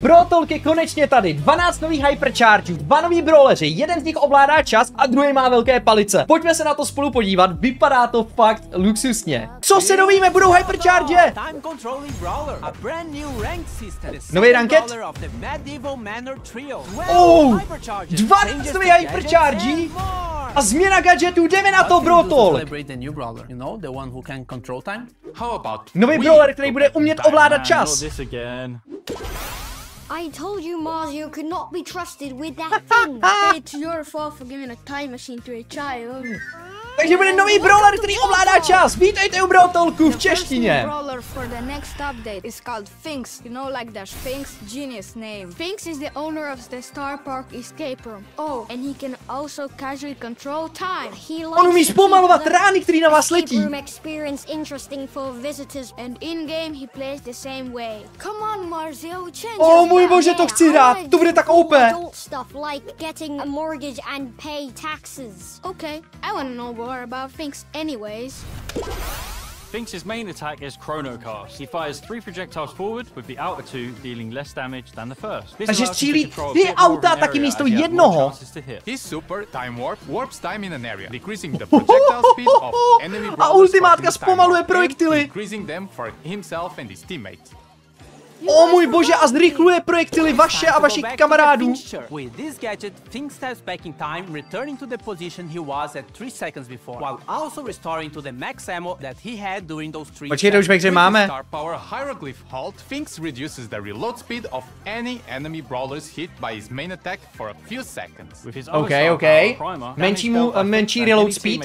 Brotolk je konečně tady, 12 nových hyperchargů, 2 noví brawleři, jeden z nich ovládá čas a druhý má velké palice. Pojďme se na to spolu podívat, vypadá to fakt luxusně. Co se dovíme, budou hypercharge? Nový ranket? Oh, 12 nových hyperchargí a změna gadgetů, jdeme na to, Brotolk. Nový brawler, který bude umět ovládat čas. I told you, Mars, you could not be trusted with that thing. It's your fault for giving a time machine to a child. Takže bude nový brawler, který ovládá čas. Vítejte u Brotolku v češtině. Brawler for the next update is called Sphinx. You know, like the Sphinx, genius name. Sphinx is the owner of the Star Park escape room. Oh, and he can also casually control time. On umí zpomalovat rány, který na vás letí. Experience interesting for visitors, and in game he plays the same way. Come on, Marzio, change. Oh můj bože, to chci hrát. To bude tak OP. Stuff like getting a mortgage and pay taxes. Okay, I want to know more about Sphinx anyways. Sphinx's main attack is Chronocast. He fires 3 projectiles forward, with the outer 2 dealing less damage than the first. Takže střílí 2 auta taky místo jednoho. His super time warp warps time in an area, decreasing the projectile speed of enemy a ultimátka zpomaluje projektily. Increasing them for himself and his teammates. O můj bože, a zrychluje projektily vaše a vašich kamarádů. With this gadget, Sphinx steps back in time, returning to the position he was at 3 seconds before, while also restoring to the max ammo that he had during those 3 Počkejte, už ve hře máme. Star Power Hieroglyph Halt, Sphinx reduces the reload speed of any enemy brawlers hit by his main attack for a few seconds. Okay. Menší reload speed.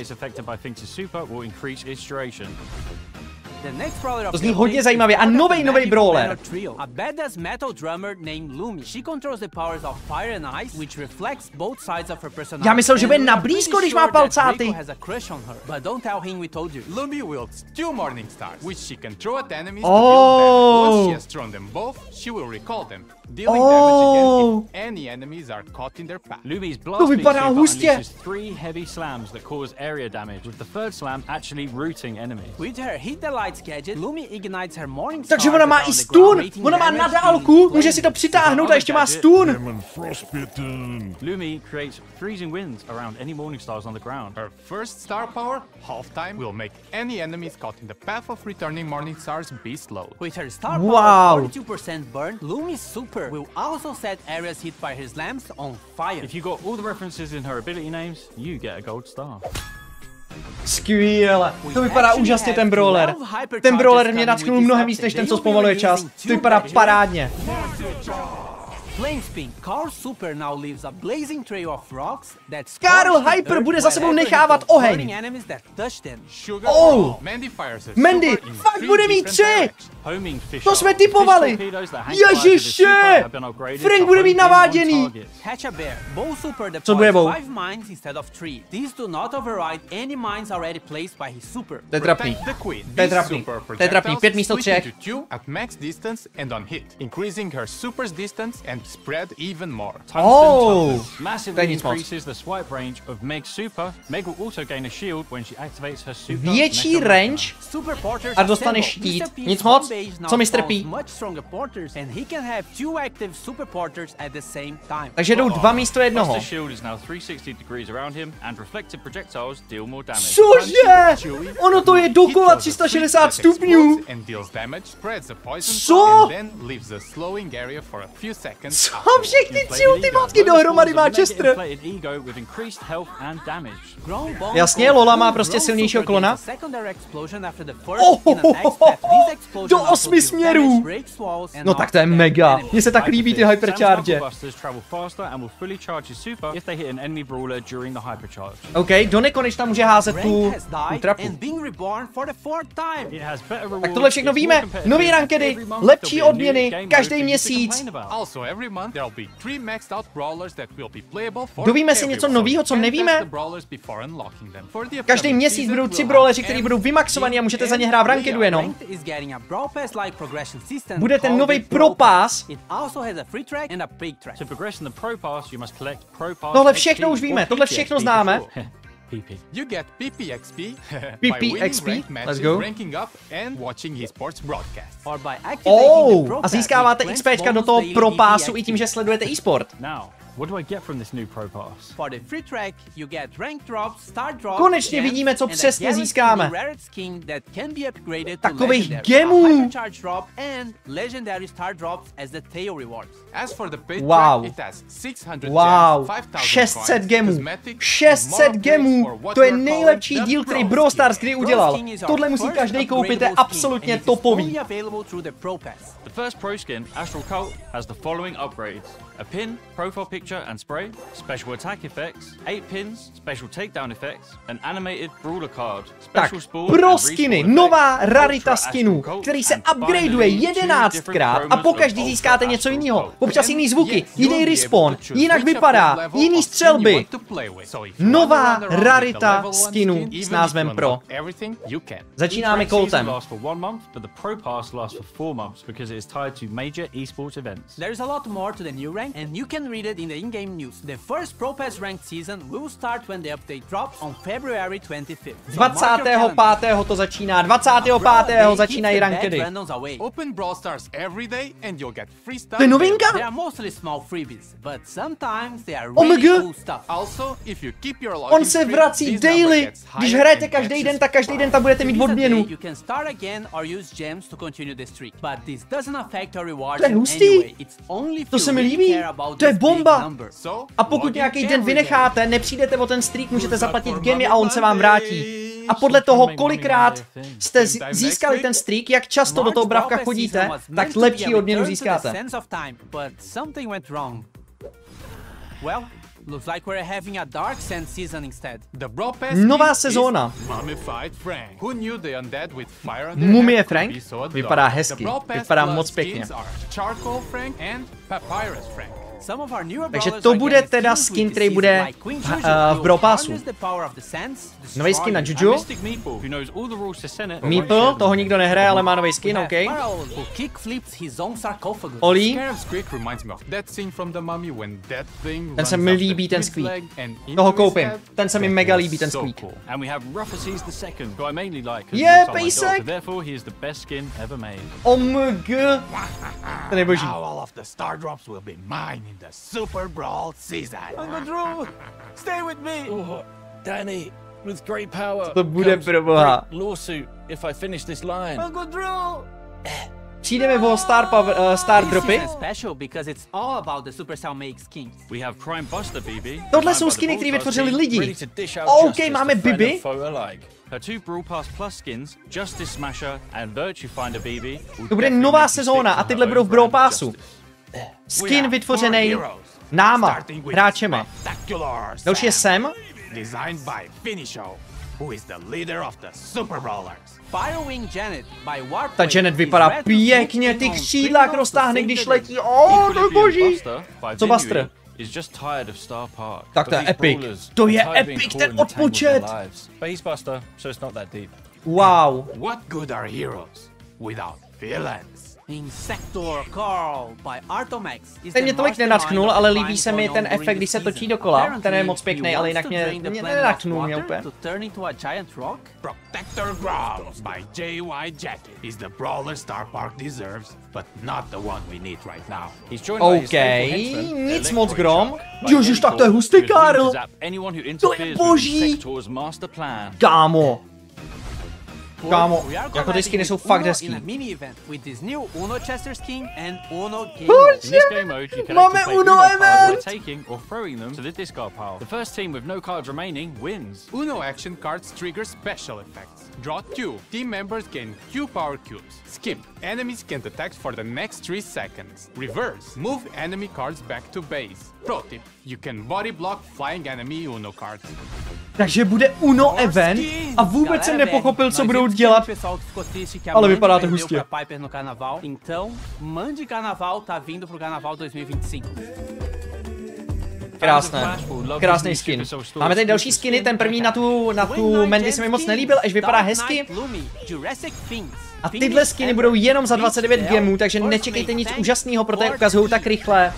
To zní hodně zajímavě. A nový brawler. A badass metal drummer named Lumi. She controls the powers of fire and ice, which reflects both sides of her personality. Já myslel, že bude na blízko, když má palcáty. But don't tell him we told you. Lumi wields 2 morning stars, which she can throw at enemies to deal damage. Once she has thrown them both, she will recall them, dealing damage again if any enemies are caught in their path. Lumi's blast unleashes 3 heavy slams that cause area damage, with the 3rd slam actually rooting enemies. With her hit the lights gadget, Lumi ignites her morning Takže ona má i stun, ona má na dálku, může si to přitáhnout a ještě má stun. Lumi creates freezing winds around any morning stars on the ground. Her first star power, Half Time, will make any enemies caught in the path of returning morning stars be slowed. With her star power 42% burn, Lumi's super will also set areas hit by her slams on fire. If you got all the references in her ability names, you get a gold star. Skvěle, to vypadá úžasně ten brawler. Ten brawler mě nadchnul mnohem víc než ten, co zpomaluje čas. To vypadá parádně. Karl Hyper bude za sebou nechávat oheň. Oh, Mandy, fakt bude mít 3. To jsme typovali. Ježiši, Frank bude mít naváděný. Co bude Bow? To je trapný. To je trapný. To je trapný. 5 místo 3. Spread even more. Oh, massively increases the swipe range of Meg's super. Meg will also gain a shield when she activates her super. Větší range a dostane štít. Nic moc. Co mi strpí? Takže jdou 2 místo 1. Cože? Ono to je dokola 360 stupňů. Co? Co všechny 3 ultimátky dohromady má Chester? Jasně, Lola má prostě silnějšího klona. Do 8 směrů. No tak to je mega. Mně se tak líbí ty hypercharge. OK, do nekonečna může házet tu trapu. Tak tohle všechno víme. Nový rankedy, lepší odměny, každý měsíc. Dovíme si něco nového, co nevíme? Každý měsíc budou 3 brawleři, kteří budou vymaxovaní a můžete za ně hrát v rankedu jenom. Bude ten nový Pro Pass. Tohle všechno už víme, tohle všechno známe. PP. You get PP XP PP by winning XP, ranked let's matches, go. ranking up and watching esports broadcast. Or by activating the Pro A Pass získáváte with XPčka do bonus toho daily pro PP pásu i tím, XP. že sledujete e-sport. Now, what do I get from this new Pro Pass? For the free track, you get rank drops, star drops, Konečně gems, vidíme, co and a přesně guaranteed získáme. rare skin that can be upgraded to Takových legendary, gemů. a hypercharge drop and legendary star drops as the tail rewards. As for the paid Wow. track, it has 600 Wow, gems, 5000 600 coins, gemů, cosmetics, 600 gemů, or to je what we're nejlepší calling díl, the který Pro Brawl skin. Stars kdy udělal. Pro skin is our Tohle musí first každý koupit, je upgradable skin, absolutně and it is topový. only available through the Pro Pass. The first Pro skin, Astral Cult, has the following upgrades: a pin, profile picture and spray, special attack effects, 8 pins, special takedown effects, an animated brawler card, Tak, special spawn pro and skiny, respawn nová effects, rarita ultra skinů, Astral Cult, který se and upgradeuje finally 11krát a po každý získáte něco jiného. Občas jiný zvuky, Yes, jiný you'll be respawn, able to choose jinak which vypadá, level jiný of skin you střelby. want to play with. So if you Nová wanna run around with the rarita level one skinů skin, s even if názvem you Pro. unlock everything, you can. Začínáme Each ranked season Coltem. lasts for 1 month, but the Pro Pass lasts for 4 months because it is tied to major esports events. There's a lot more to the new rank, and you can read it in the in-game news. The first Pro Pass ranked season will start when the update drops on February 25th. So mark your calendar. 25. to začíná, 25. začínají rankedy. Open Brawl Stars every day and you'll get free stuff. To je novinka? They are mostly small freebies, but sometimes they are OMG. really cool stuff. Also, if you keep your login On se screen, vrací this number daily. gets Když higher hrajete and každý catches den, tak každý den tam budete mít If it's a odměnu. day, you can start again or use gems to continue the streak. But this doesn't affect your rewards To je in hustý. any way. It's only if To you se mi really líbí. care about To je this big bomba. number. So, A pokud log in nějaký den every day. vynecháte, nepřijdete o ten streak, můžete zaplatit gemy a on se vám vrátí. A podle toho, kolikrát jste získali ten streak, jak často do toho bravka chodíte, tak lepší odměnu získáte. Well, looks like we're having a dark sense season instead. The Brawl Pass Nová is sezóna. Mummified Frank. Who knew the undead with fire on their Mumie head could Frank be so adorable? vypadá hezky, The Brawl Pass vypadá plus moc pěkně. skins are Charcoal Frank and Papyrus Frank. Takže to bude teda skin, který bude v Brawl Passu. Nový skin na Juju. Meeple, toho nikdo nehraje, ale má nový skin, OK. Oli. Ten se mi líbí, ten squeak. Toho koupím. Ten se mi mega líbí, ten squeak. Je, pejsek! OMG! Ten je boží. In the Super Brawl season. Uncle Drew, stay with me. Oh, Danny, with great power. To bude proboha. Lawsuit if I finish this line. Uncle Drew. Přijdeme o star dropy. Tohle jsou skiny, které vytvořili lidi. OK, máme Bibi. Her 2 Brawl Pass Plus skins, Justice Smasher and Virtue Finder BB. To bude nová sezóna a tyhle budou v Brawl Passu. Skin vytvořený náma, hráčema. Další je Sam. Designed by Finisho, who is the leader of the Super Brawlers. Ta Janet vypadá pěkně, ty křídla, jak roztáhne, když letí. To je boží. Co Buster? Tak to je epic. To je epic, ten odpočet. Wow. What good are heroes without villains? Ten mě tolik nenadchnul, ale líbí se mi ten efekt, když se točí dokola. Ten je moc pěkný, ale jinak mě nenadchnul mě úplně. Protector Brawl by JY Jackie is the brawler Star Park deserves, but not the one we need right now. OK, nic moc grom. Ježiš, tak to je hustý, Karl. To je boží. Kámo, jako ty skiny jsou fakt hezký. Bože, máme Uno event! Uno action cards trigger special effects. Draw 2. Team members gain Q power cubes. Skip. Enemies can't attack for the next 3 seconds. Reverse. Move enemy cards back to base. Pro tip. You can body block flying enemy Uno cards. Takže bude Uno event a vůbec jsem nepochopil, co budou dělat, ale vypadá to hustě. Krásné, krásný skin. Máme tady další skiny, ten první na tu Mandy se mi moc nelíbil, až vypadá hezky. A tyhle skiny budou jenom za 29 gemů, takže nečekejte nic úžasného, protože ukazují tak rychle.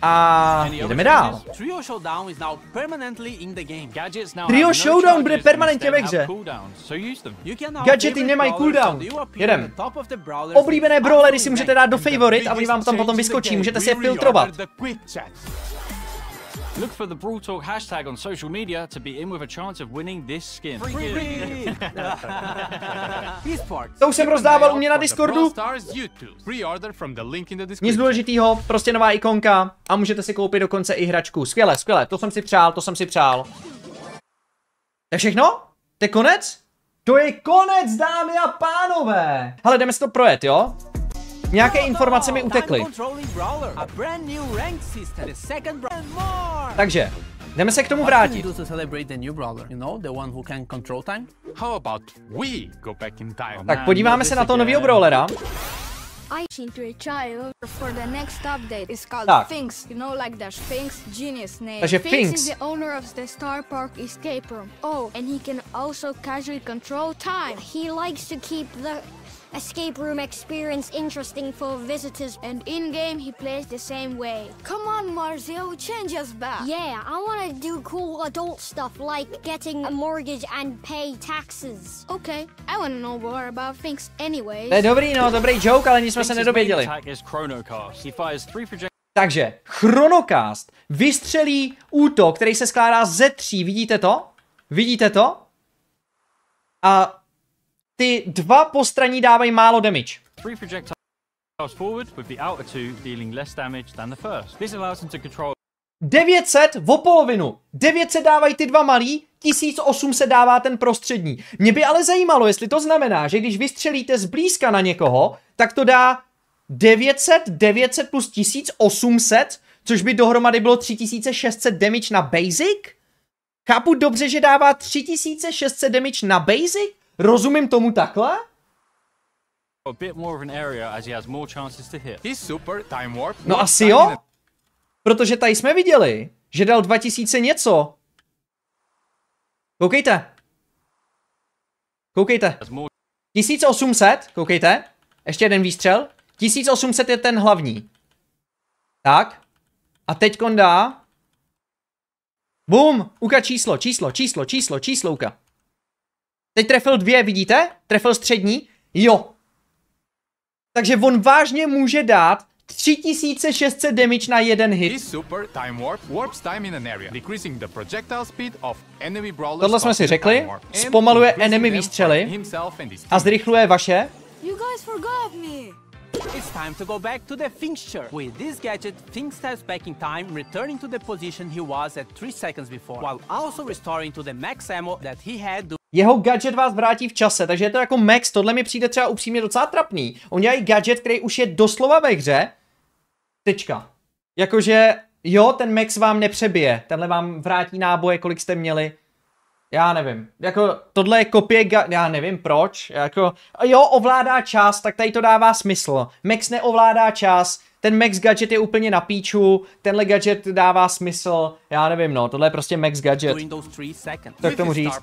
A jdeme dál. Trio Showdown is now permanently in the game. Gadgets now Trio have no Showdown charges bude and permanentně ve instead have hře. cooldowns, so use them. You can now Gadgety favorite nemají brawlers cooldown. that you appear Jedem. on the top of the brawler's Oblíbené feed. brawlery si můžete dát do favorite a oni vám tam potom vyskočí, můžete si je filtrovat. Look for the Brawl Talk hashtag on social media to be in with a chance of winning this skin. To už jsem rozdával u mě na Discordu. Nic důležitýho, prostě nová ikonka a můžete si koupit dokonce i hračku. Skvěle, skvěle, to jsem si přál, to jsem si přál. To je všechno? To je konec? To je konec, dámy a pánové. Hele, jdeme si to projet, jo? Nějaké informace mi utekly. Takže, jdeme se k tomu vrátit. Tak podíváme se na toho novýho brawlera. I into a child for the next update. It's called Tak. Sphinx, you know, like the Sphinx genius name. Takže Sphinx Sphinx. is the owner of the Star Park escape room. Oh, and he can also casually control time. He likes to keep the escape room experience interesting for visitors. And in-game, he plays the same way. Come on, Marzio, change us back. Yeah, I want to do cool adult stuff like getting a mortgage and pay taxes. Okay, I want to know more about Sphinx anyways. To je dobrý, no, dobrý joke, ale nic jsme se nedověděli. Takže, Chronocast vystřelí útok, který se skládá ze 3, vidíte to? Vidíte to? A ty dva postraní dávají málo damage. 900 o polovinu. 900 dávají ty dva malí, 1800 dává ten prostřední. Mě by ale zajímalo, jestli to znamená, že když vystřelíte zblízka na někoho, tak to dá 900 plus 1800, což by dohromady bylo 3600 damage na basic? Chápu dobře, že dává 3600 damage na basic? Rozumím tomu takhle? No asi jo. Protože tady jsme viděli, že dal 2000 něco. Koukejte. Koukejte. 1800, koukejte. Ještě jeden výstřel. 1800 je ten hlavní. Tak. A teďkon dá. Bum. Uka číslouka. Teď trefil 2, vidíte? Trefil střední. Jo. Takže on vážně může dát 3600 damage na jeden hit. Tohle jsme si řekli. Zpomaluje enemy výstřely a zrychluje vaše. You guys forgot me. It's time to go back to the fixture. With this gadget, Finks steps back in time, returning to the position he was at 3 seconds before, while also restoring to the max ammo that he had. Jeho gadget vás vrátí v čase, takže je to jako max, tohle mi přijde třeba upřímně docela trapný. Oni dělají gadget, který už je doslova ve hře. Tečka. Jakože, jo, ten max vám nepřebije, tenhle vám vrátí náboje, kolik jste měli. Já nevím, jako tohle je kopie, já nevím proč, jako, jo, ovládá čas, tak tady to dává smysl. Max neovládá čas, ten max gadget je úplně na píču, tenhle gadget dává smysl, já nevím, no, tohle je prostě max gadget. To k tomu říct.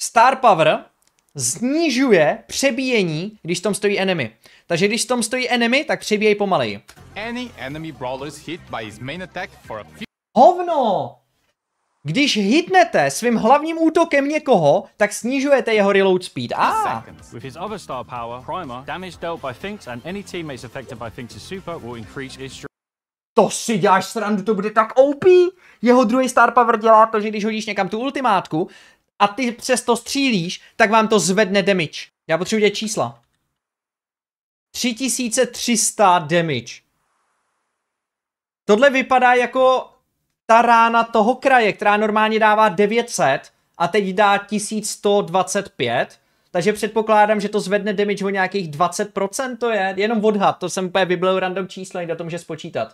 Star Power snižuje přebíjení, když tom stojí enemy. Takže když tom stojí enemy, tak přebíjejí pomaleji. Hovno! Když hitnete svým hlavním útokem někoho, tak snižujete jeho reload speed. With his other star power, Primer, damage dealt by Finks and any teammates affected by Finks' super will increase its. To si děláš srandu, to bude tak OP. Jeho druhý star power dělá to, že když hodíš někam tu ultimátku a ty přesto střílíš, tak vám to zvedne damage. Já potřebuji dělat čísla. 3300 damage. Tohle vypadá jako ta rána toho kraje, která normálně dává 900 a teď dá 1125. Takže předpokládám, že to zvedne damage o nějakých 20%, to je jenom odhad, to jsem úplně vyblil random číslo, nejde to může spočítat.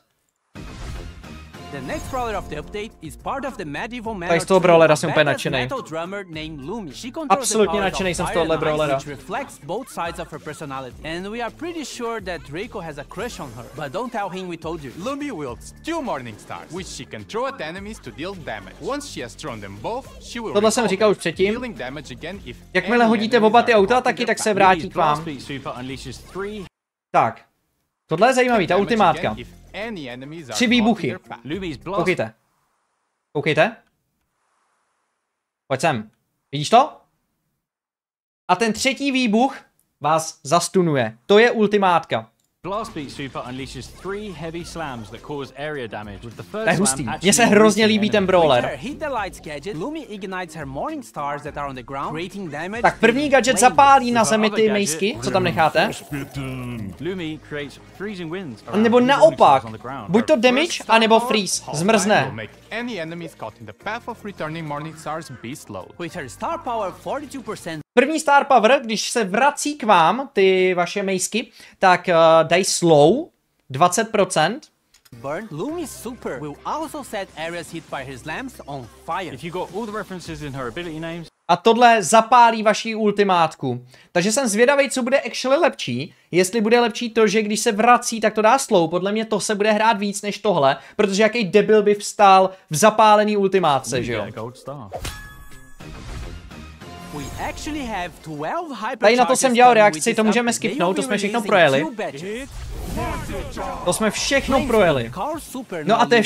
The next brawler of the update is part of the medieval Tak z toho brawlera jsem úplně nadšenej. metal drummer named Lumi. She controls Absolutně the nadšenej jsem z powers of tohohle fire and brawlera. ice, which reflects both sides of her personality. And we are pretty sure that Draco has a crush on her, but don't tell him we told you. Lumi wields 2 morning stars, which she can throw at enemies to deal damage. Once she has thrown them both, she will Tohle jsem říkal už předtím. dealing damage again if Jakmile any hodíte enemies oba ty are auta, caught in taky their tak se path. vrátí k vám. Super unleashes 3. Tak. Tohle je zajímavý, ta ultimátka. 3 výbuchy. Koukejte. Koukejte. Pojď sem. Vidíš to? A ten třetí výbuch vás zastunuje. To je ultimátka. Blast Beat Super unleashes 3 heavy slams that cause area damage. With the To je first hustý. slam Mně se hrozně líbí ten brawler. Tak první gadget zapálí na zemi ty mejsky, co tam necháte. Nebo naopak, buď to damage, anebo freeze, zmrzne. První star power, když se vrací k vám ty vaše mejsky, tak dají slow 20%. Burn, Lumi's super will also set areas hit by his lamps on fire. If you got all the references in her ability names. A tohle zapálí vaši ultimátku. Takže jsem zvědavý, co bude actually lepší. Jestli bude lepší to, že když se vrací, tak to dá slow. Podle mě to se bude hrát víc než tohle, protože jaký debil by vstál v zapálený ultimátce, že jo? Tady na to jsem dělal reakci, to můžeme skipnout, to jsme všechno projeli. To jsme všechno projeli. No a to je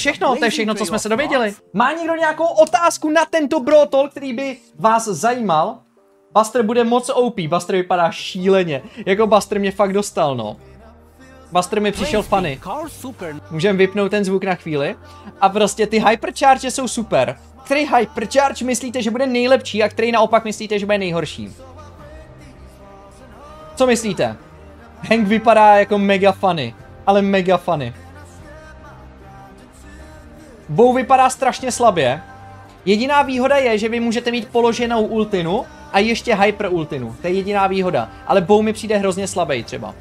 všechno, co jsme se dověděli. Má někdo nějakou otázku na tento Brawl Talk, který by vás zajímal? Buster bude moc OP, Buster vypadá šíleně. Jako Buster mě fakt dostal, no. Buster mi přišel funny. Můžeme vypnout ten zvuk na chvíli. A prostě ty hypercharge jsou super. Který hypercharge myslíte, že bude nejlepší a který naopak myslíte, že bude nejhorší? Co myslíte? Hank vypadá jako mega funny, ale mega funny. Bow vypadá strašně slabě. Jediná výhoda je, že vy můžete mít položenou ultinu a ještě hyper ultinu. To je jediná výhoda. Ale Bow mi přijde hrozně slabý třeba.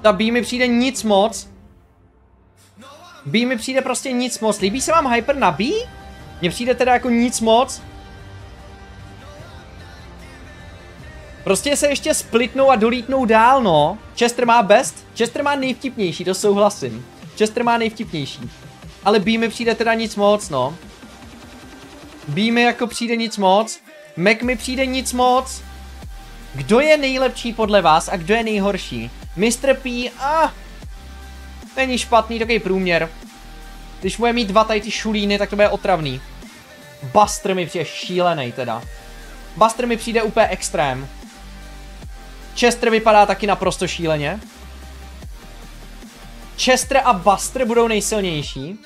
Ta B mi přijde nic moc. B mi přijde prostě nic moc. Líbí se vám hyper na B? Mně přijde teda jako nic moc. Prostě se ještě splitnou a dolítnou dál, no. Chester má best, Chester má nejvtipnější, to souhlasím. Chester má nejvtipnější. Ale B mi přijde teda nic moc, no. B mi jako přijde nic moc. Mac mi přijde nic moc. Kdo je nejlepší podle vás a kdo je nejhorší? Mr. P, není špatný, takový průměr. Když bude mít 2 tady ty šulíny, tak to bude otravný. Buster mi přijde šílený teda. Buster mi přijde úplně extrém. Chester vypadá taky naprosto šíleně. Chester a Buster budou nejsilnější.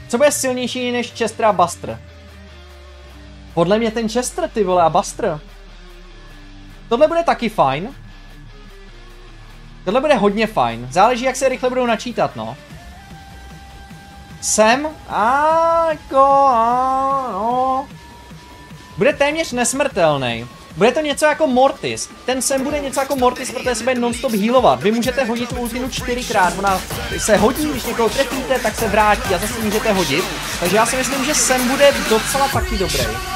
Co bude silnější než Chester a Buster? Podle mě ten Chester, ty vole, a Buster. Tohle bude taky fajn. Tohle bude hodně fajn. Záleží, jak se rychle budou načítat, no. Sam? No. Bude téměř nesmrtelný. Bude to něco jako Mortis. Ten Sam bude něco jako Mortis, protože se bude non-stop healovat. Vy můžete hodit tu ultinu 4krát. Ona se hodí, když někoho trefíte, tak se vrátí a zase můžete hodit. Takže já si myslím, že Sam bude docela taky dobrý.